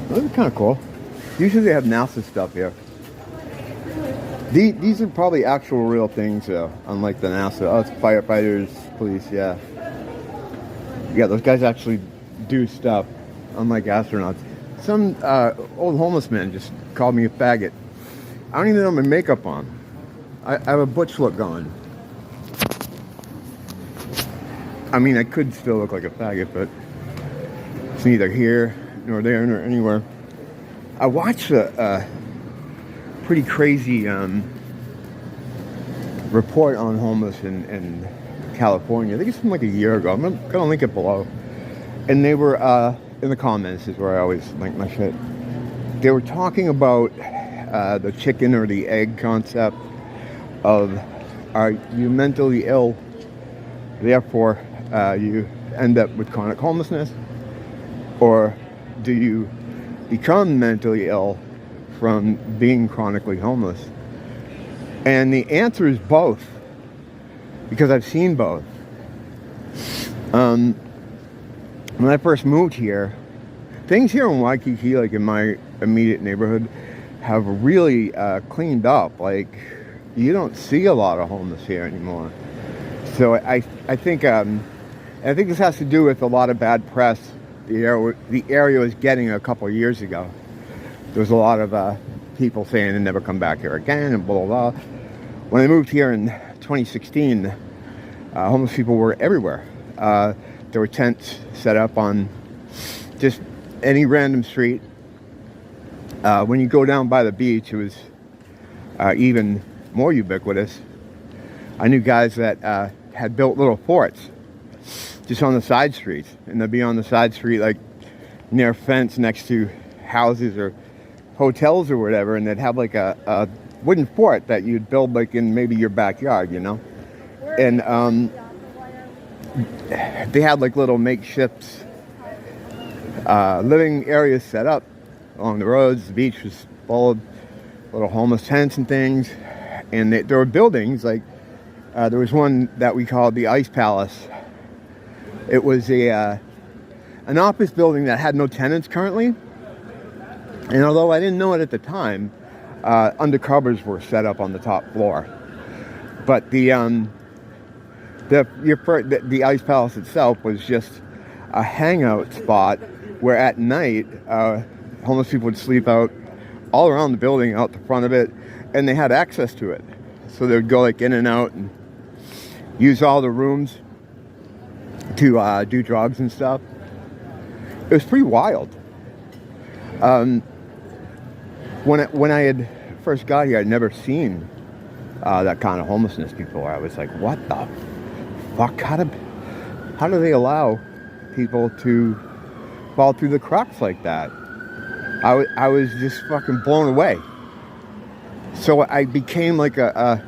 Those are kind of cool. Usually they have NASA stuff here. These are probably actual real things, though, unlike the NASA. Oh, it's firefighters, police, yeah. Yeah, those guys actually do stuff, unlike astronauts. Some old homeless man just called me a faggot. I don't even have my makeup on. I have a butch look going. I mean, I could still look like a faggot, but it's neither here nor there nor anywhere. I watched a pretty crazy report on homeless in California. I think it's from like a year ago. I'm gonna link it below. And they were in the comments is where I always link my shit. They were talking about the chicken or the egg concept of, are you mentally ill, therefore you end up with chronic homelessness, or do you become mentally ill from being chronically homeless? And the answer is both, because I've seen both. When I first moved here, things here in Waikiki, like in my immediate neighborhood, have really cleaned up. Like, you don't see a lot of homeless here anymore. So I think this has to do with a lot of bad press the area was getting a couple of years ago. There was a lot of people saying they'd never come back here again and blah, blah, blah. When I moved here in 2016, homeless people were everywhere. There were tents set up on just any random street. When you go down by the beach, it was even more ubiquitous. I knew guys that had built little forts just on the side streets, and they'd be on the side street, like near a fence next to houses or hotels or whatever, and they'd have like a wooden fort that you'd build like in maybe your backyard, you know? And they had like little makeshift living areas set up along the roads. The beach was full of little homeless tents and things, and there were buildings like there was one that we called the Ice Palace. It was an office building that had no tenants currently, and although I didn't know it at the time, undercovers were set up on the top floor. But the Ice Palace itself was just a hangout spot where at night homeless people would sleep out all around the building, out the front of it, and they had access to it. So they would go like in and out and use all the rooms to do drugs and stuff. It was pretty wild. When I had first got here, I'd never seen that kind of homelessness before. I was like, what the fuck? How do they allow people to fall through the cracks like that? I was just fucking blown away. So I became like a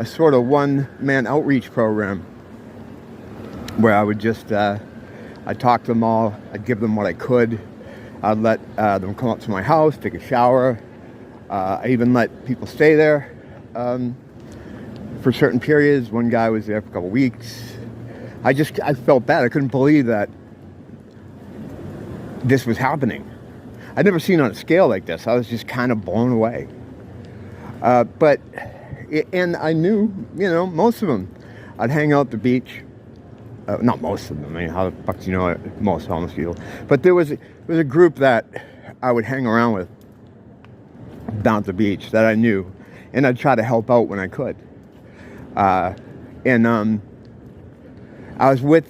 sort of one-man outreach program where I would just, I'd talk to them all, I'd give them what I could, I'd let them come up to my house, take a shower, I even let people stay there for certain periods. One guy was there for a couple weeks. I felt bad. I couldn't believe that this was happening. I'd never seen it on a scale like this. I was just kind of blown away. And I knew, most of them. I'd hang out at the beach. Not most of them. I mean, how the fuck do you know most homeless people? But there was a group that I would hang around with down at the beach that I knew, and I'd try to help out when I could. And I was with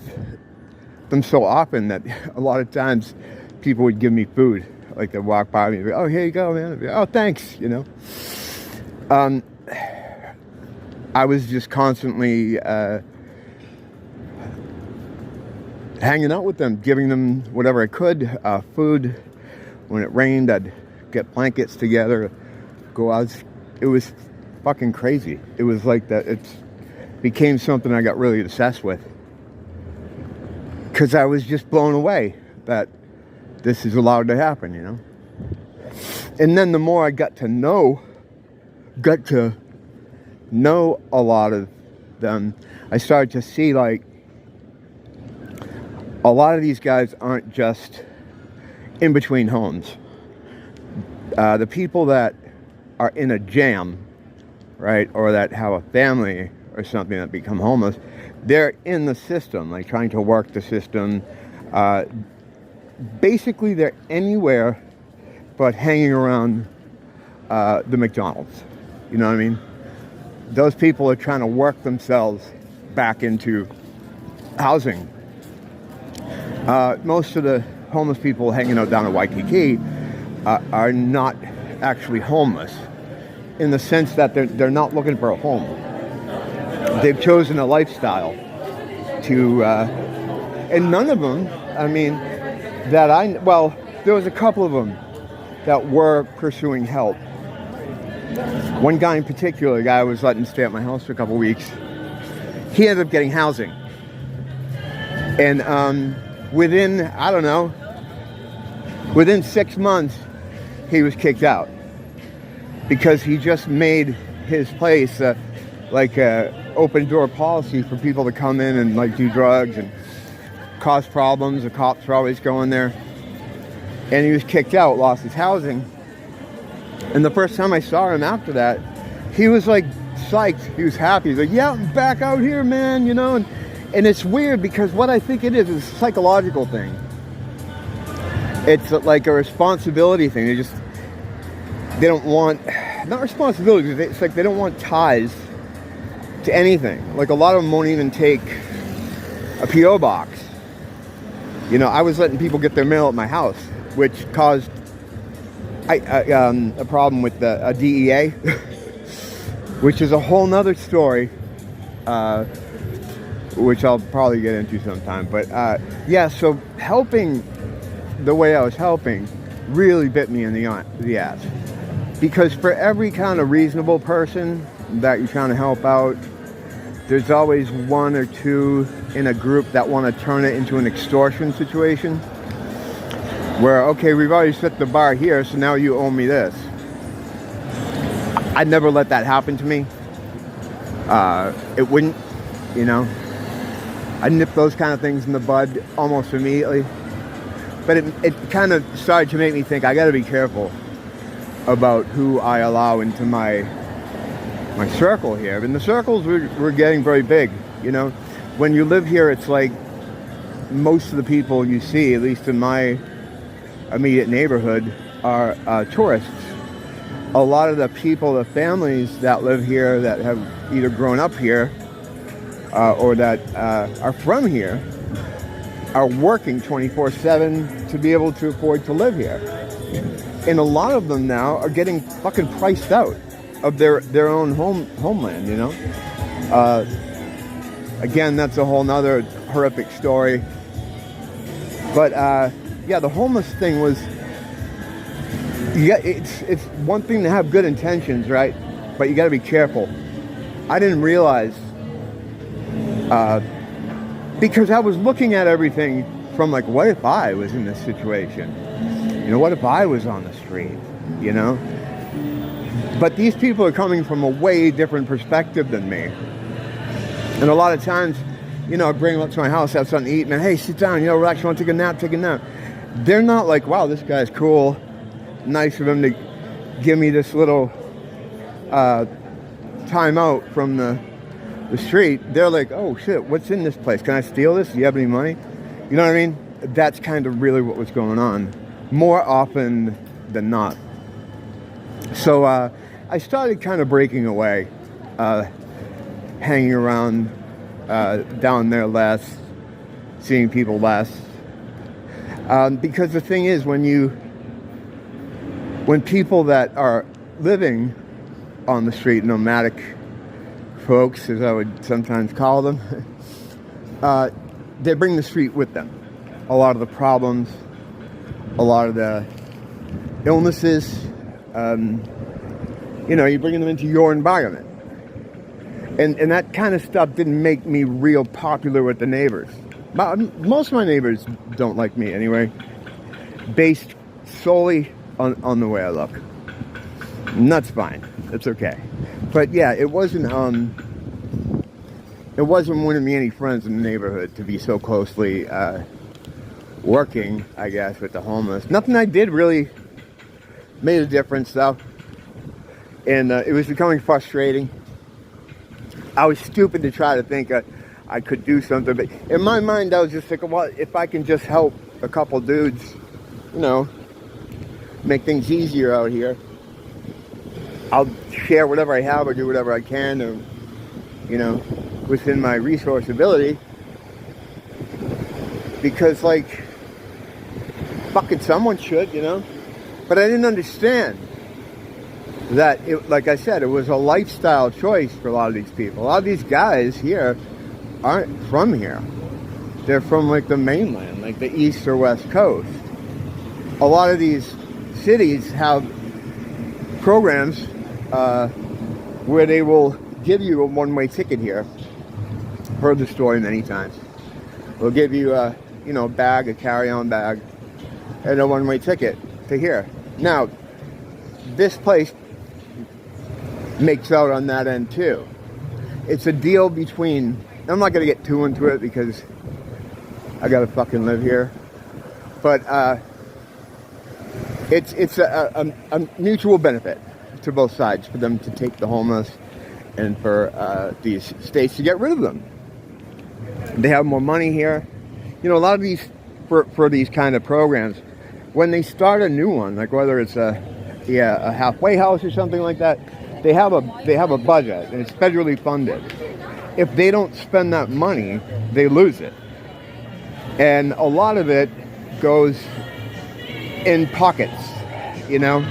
them so often that a lot of times people would give me food. Like they'd walk by me and be, oh, here you go, man. I'd be, oh, thanks, I was just constantly hanging out with them, giving them whatever I could, food. When it rained, I'd get blankets together, go out. It was fucking crazy. It was like that. It became something I got really obsessed with, because I was just blown away that this is allowed to happen, And then the more I got to know a lot of them, I started to see like a lot of these guys aren't just in between homes. The people that are in a jam, right, or that have a family or something that become homeless, they're in the system, like trying to work the system. Basically, they're anywhere but hanging around the McDonald's. You know what I mean? Those people are trying to work themselves back into housing. Most of the homeless people hanging out down in Waikiki are not actually homeless, in the sense that they're not looking for a home. They've chosen a lifestyle to, and none of them, I mean, well, there was a couple of them that were pursuing help. One guy in particular, a guy I was letting stay at my house for a couple of weeks, he ended up getting housing. And within, I don't know, within 6 months, he was kicked out. Because he just made his place like a open door policy for people to come in and like do drugs and cause problems. The cops were always going there. And he was kicked out, lost his housing. And the first time I saw him after that, he was like psyched. He was happy. He's like, yeah, I'm back out here, man, you know. And it's weird because what I think it is a psychological thing. It's like a responsibility thing. They don't want, not responsibility, it's like they don't want ties to anything. Like a lot of them won't even take a P.O. box. You know, I was letting people get their mail at my house, which caused a problem with the DEA, which is a whole nother story, which I'll probably get into sometime. But yeah, so helping the way I was helping really bit me in the ass. Because for every kind of reasonable person that you're trying to help out, there's always one or two in a group that want to turn it into an extortion situation. Where, okay, we've already set the bar here, so now you owe me this. I'd never let that happen to me. It wouldn't, you know. I'd nip those kind of things in the bud almost immediately. But it kind of started to make me think, I got to be careful about who I allow into my circle here. And the circles were getting very big, you know. When you live here, it's like most of the people you see, at least in my immediate neighborhood, are tourists. A lot of the people, the families that live here that have either grown up here or that are from here are working 24/7 to be able to afford to live here. And a lot of them now are getting fucking priced out of their own homeland, you know? Again, that's a whole nother horrific story. But yeah, the homeless thing was, yeah, it's one thing to have good intentions, right? But you got to be careful. I didn't realize, because I was looking at everything from like, what if I was in this situation? You know, what if I was on the street, you know? But these people are coming from a way different perspective than me. And a lot of times, you know, I bring them up to my house, have something to eat, and hey, sit down, you know, relax, you want to take a nap. They're not like, wow, this guy's cool. Nice of him to give me this little time out from the street. They're like, oh shit, what's in this place? Can I steal this? Do you have any money? You know what I mean? That's kind of really what was going on, more often than not. So I started kind of breaking away, hanging around down there less, seeing people less. Because the thing is, when people that are living on the street, nomadic folks, as I would sometimes call them, they bring the street with them. A lot of the problems, a lot of the illnesses, you know, you're bringing them into your environment. And that kind of stuff didn't make me real popular with the neighbors. Most of my neighbors don't like me anyway, based solely on the way I look. And that's fine. It's okay. But yeah, it wasn't winning me any friends in the neighborhood to be so closely working, I guess, with the homeless. Nothing I did really Made a difference though, and it was becoming frustrating. I was stupid to try to think I could do something, but in my mind I was just thinking, well, if I can just help a couple dudes, you know, make things easier out here, I'll share whatever I have or do whatever I can, or, you know, within my resource ability, because, like, fucking someone should, you know. But I didn't understand that, like I said, it was a lifestyle choice for a lot of these people. A lot of these guys here aren't from here. They're from, like, the mainland, like the East or West Coast. A lot of these cities have programs where they will give you a one-way ticket here. Heard the story many times. They'll give you a, you know, bag, a carry-on bag, and a one-way ticket to here. Now, this place makes out on that end too. It's a deal between, I'm not going to get too into it because I got to fucking live here, but it's a mutual benefit to both sides for them to take the homeless and for these states to get rid of them. They have more money here. You know, a lot of these, for these kind of programs, when they start a new one, like whether it's a halfway house or something like that, they have a budget and it's federally funded. If they don't spend that money, they lose it. And a lot of it goes in pockets, you know.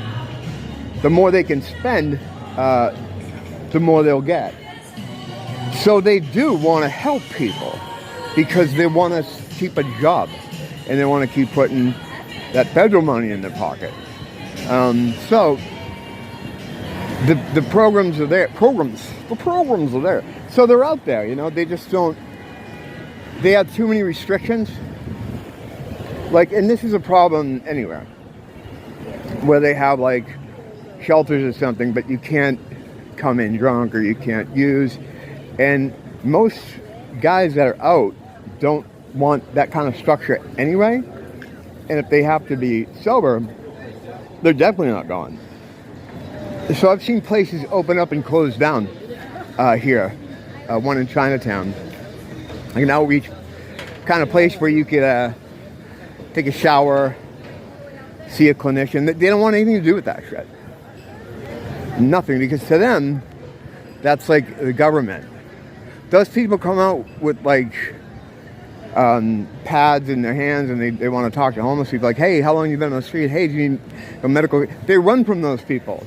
The more they can spend, the more they'll get. So they do want to help people because they want to keep a job and they want to keep putting that federal money in their pocket. So the programs are there. The programs are there. So they're out there, you know. They just don't. They have too many restrictions. Like, and this is a problem anywhere, where they have like shelters or something, but you can't come in drunk or you can't use. And most guys that are out don't want that kind of structure anyway. And if they have to be sober, they're definitely not going. So I've seen places open up and close down here. One in Chinatown, like an outreach kind of place where you could take a shower, see a clinician. They don't want anything to do with that shit. Nothing, because to them, that's like the government. Those people come out with like pads in their hands and they want to talk to homeless people, like, hey, how long have you been on the street? Hey, do you need a medical? They run from those people.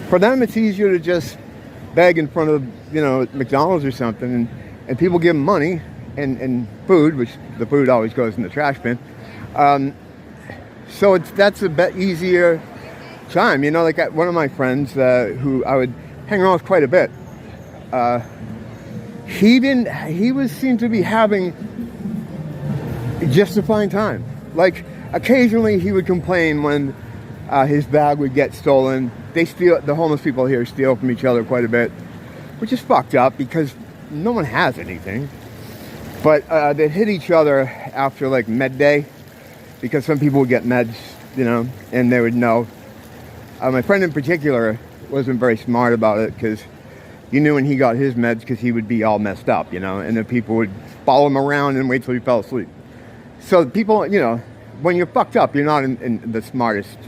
For them, it's easier to just beg in front of, you know, McDonald's or something, and people give them money and food, which the food always goes in the trash bin. So that's a bit easier time, you know. Like one of my friends who I would hang around with quite a bit, he seemed to be having just a fine time. Like occasionally he would complain when his bag would get stolen. The homeless people here steal from each other quite a bit, which is fucked up because no one has anything. But they'd hit each other after like med day, because some people would get meds, you know, and they would know. My friend in particular wasn't very smart about it, because you knew when he got his meds, because he would be all messed up, you know, and then people would follow him around and wait till he fell asleep. So people, you know, when you're fucked up, you're not in the smartest.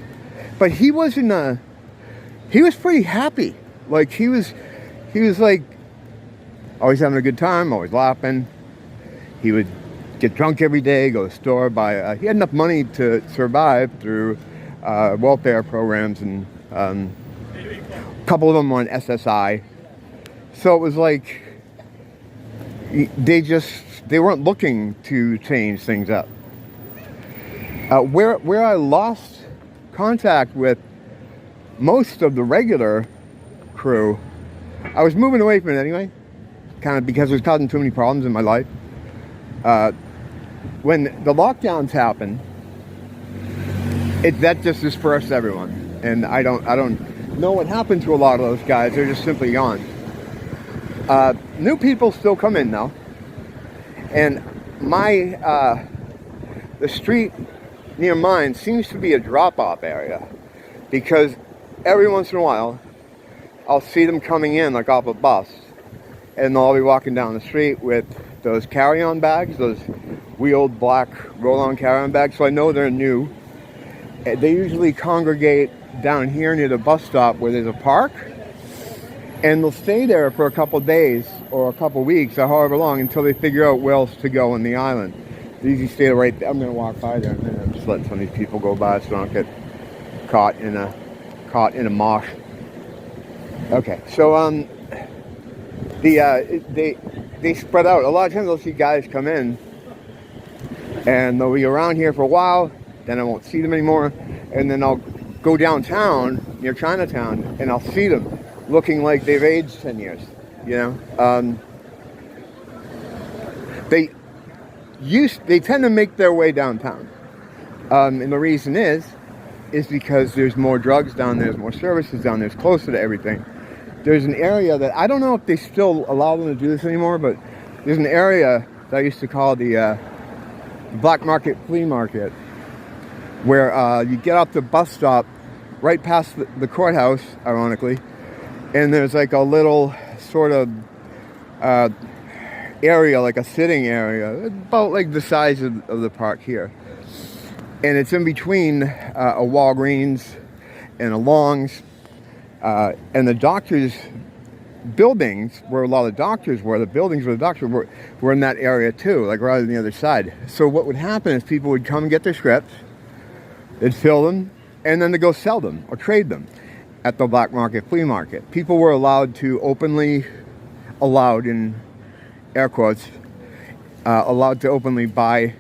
But he wasn't. He was pretty happy. Like he was like always having a good time, always laughing. He would get drunk every day, go to the store, buy. He had enough money to survive through welfare programs, and a couple of them were on SSI. So it was like they weren't looking to change things up. Where I lost contact with most of the regular crew, I was moving away from it anyway, kind of because it was causing too many problems in my life. When the lockdowns happened, that just dispersed everyone, and I don't know what happened to a lot of those guys. They're just simply gone. New people still come in though, and the street near mine seems to be a drop-off area. because every once in a while, I'll see them coming in like off a bus, and they'll all be walking down the street with those carry-on bags, those wheeled black roll-on carry-on bags, so I know they're new. They usually congregate down here near the bus stop where there's a park, and they'll stay there for a couple days or a couple weeks or however long until they figure out where else to go on the island. They usually stay right there. I'm going to walk by there and I'm just letting some of these people go by so I don't get caught in a mosh. Okay, so they spread out. A lot of times I'll see guys come in and they'll be around here for a while, then I won't see them anymore, and then I'll go downtown near Chinatown and I'll see them looking like they've aged 10 years, you know. They tend to make their way downtown, and the reason is because there's more drugs down there, there's more services down there, it's closer to everything. There's an area that, I don't know if they still allow them to do this anymore, but there's an area that I used to call the black market flea market, where you get off the bus stop right past the courthouse, ironically, and there's like a little sort of area, like a sitting area, about like the size of the park here. And it's in between a Walgreens and a Long's. And the doctors' buildings, where a lot of the doctors were, the buildings where the doctors were in that area too, like right on the other side. So what would happen is people would come and get their scripts, they'd fill them, and then they'd go sell them or trade them at the black market flea market. People were allowed in air quotes, allowed to openly buy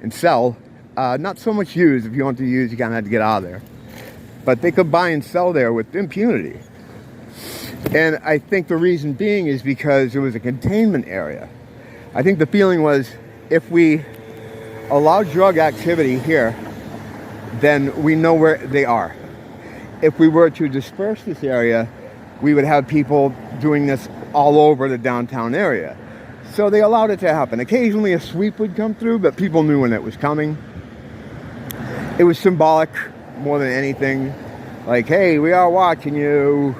and sell. Not so much use. If you want to use, you kind of had to get out of there. But they could buy and sell there with impunity. And I think the reason being is because it was a containment area. I think the feeling was, if we allow drug activity here, then we know where they are. If we were to disperse this area, we would have people doing this all over the downtown area. So they allowed it to happen. Occasionally a sweep would come through, but people knew when it was coming. It was symbolic more than anything. Like, hey, we are watching you.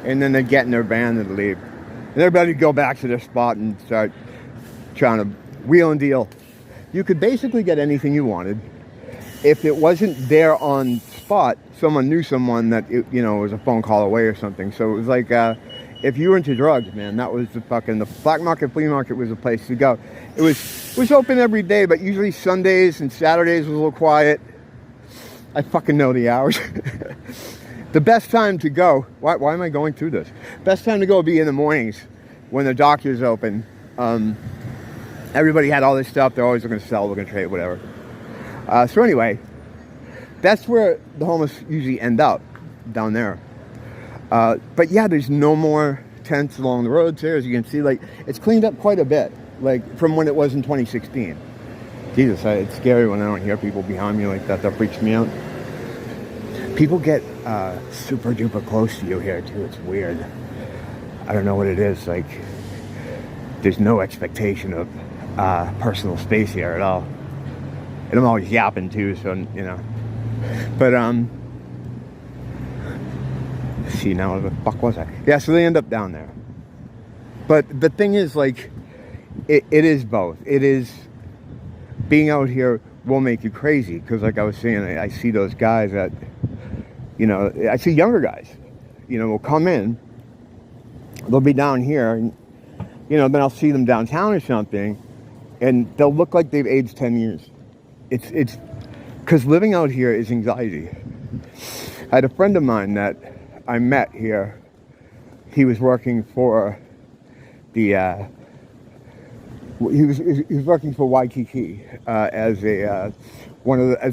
And then they'd get in their van and leave. And everybody would go back to their spot and start trying to wheel and deal. You could basically get anything you wanted. If it wasn't there on spot, someone knew someone that, it was a phone call away or something. So it was like, if you were into drugs, man, that was the black market, flea market was the place to go. It was open every day, but usually Sundays and Saturdays was a little quiet. I fucking know the hours. The best time to go, why am I going through this? Best time to go would be in the mornings when the doctor's open. Everybody had all this stuff. They're always looking to sell, looking to trade, whatever. So anyway, that's where the homeless usually end up, down there. But yeah, there's no more tents along the roads here. As you can see, like, it's cleaned up quite a bit, like from when it was in 2016. Jesus, it's scary when I don't hear people behind me like that. That freaks me out. People get super duper close to you here too. It's weird. I don't know what it is. Like, there's no expectation of personal space here at all. And I'm always yapping too, so But see, now where the fuck was I? Yeah, so they end up down there. But the thing is, like, it is both. It is, being out here will make you crazy, because like I was saying, I see those guys that, I see younger guys, will come in, they'll be down here, and, then I'll see them downtown or something, and they'll look like they've aged 10 years. It's because living out here is anxiety. I had a friend of mine that I met here. He was working for the he was working for Waikiki as an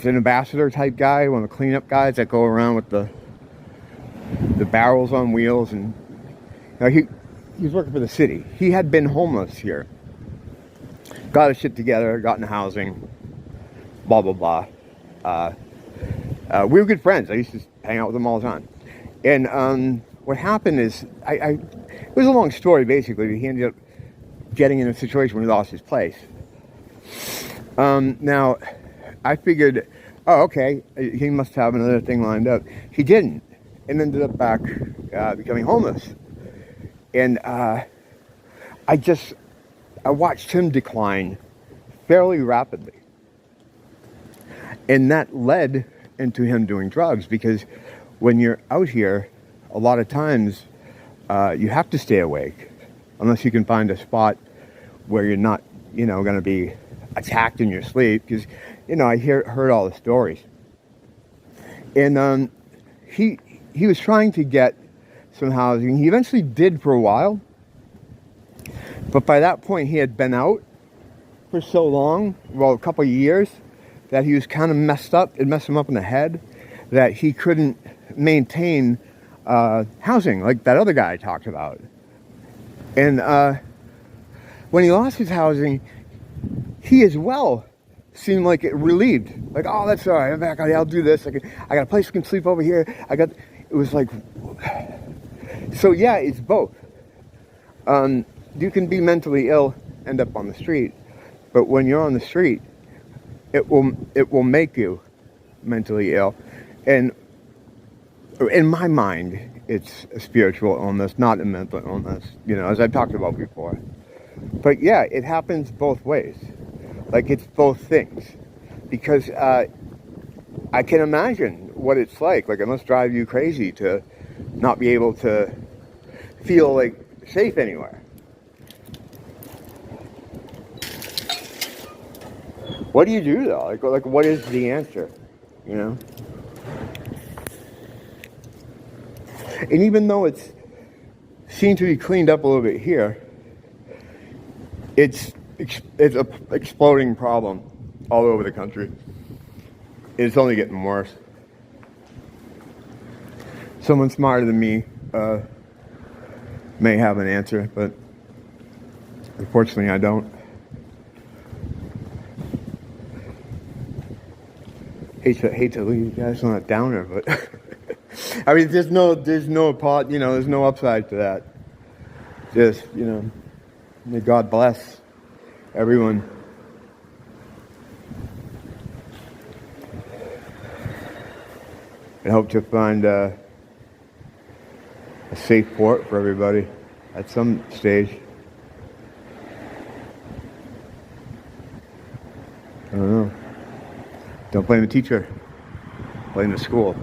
ambassador type guy, one of the cleanup guys that go around with the barrels on wheels, and he was working for the city. He had been homeless here, got his shit together, got into housing, blah blah blah. We were good friends. I used to hang out with him all the time. And what happened is, it was a long story basically. He ended up getting in a situation where he lost his place. Now, I figured oh, okay, he must have another thing lined up. He didn't, and ended up back becoming homeless. And I watched him decline fairly rapidly. And that led into him doing drugs, because when you're out here, a lot of times you have to stay awake unless you can find a spot where you're not, going to be attacked in your sleep. Because, I heard all the stories. And he was trying to get some housing. He eventually did for a while. But by that point, he had been out for so long, well, a couple of years, that he was kind of messed up. It messed him up in the head that he couldn't maintain housing like that other guy I talked about. And when he lost his housing, he as well seemed like it relieved. Like, oh, that's all right. I'm back. I'll do this. I got a place I can sleep over here. It was like, so yeah, it's both. You can be mentally ill, end up on the street, but when you're on the street, it will make you mentally ill. And in my mind, it's a spiritual illness, not a mental illness, as I've talked about before. But yeah, it happens both ways. Like, it's both things. Because I can imagine what it's like. Like, it must drive you crazy to not be able to feel, like, safe anywhere. What do you do, though? Like, what is the answer? And even though it's seemed to be cleaned up a little bit here, it's a exploding problem all over the country. It's only getting worse. Someone smarter than me may have an answer, but unfortunately I don't. Hate to leave you guys on a downer, but I mean, there's no upside to that. Just, may God bless everyone. I hope to find a safe port for everybody at some stage. I don't know. Don't blame the teacher. Blame the school.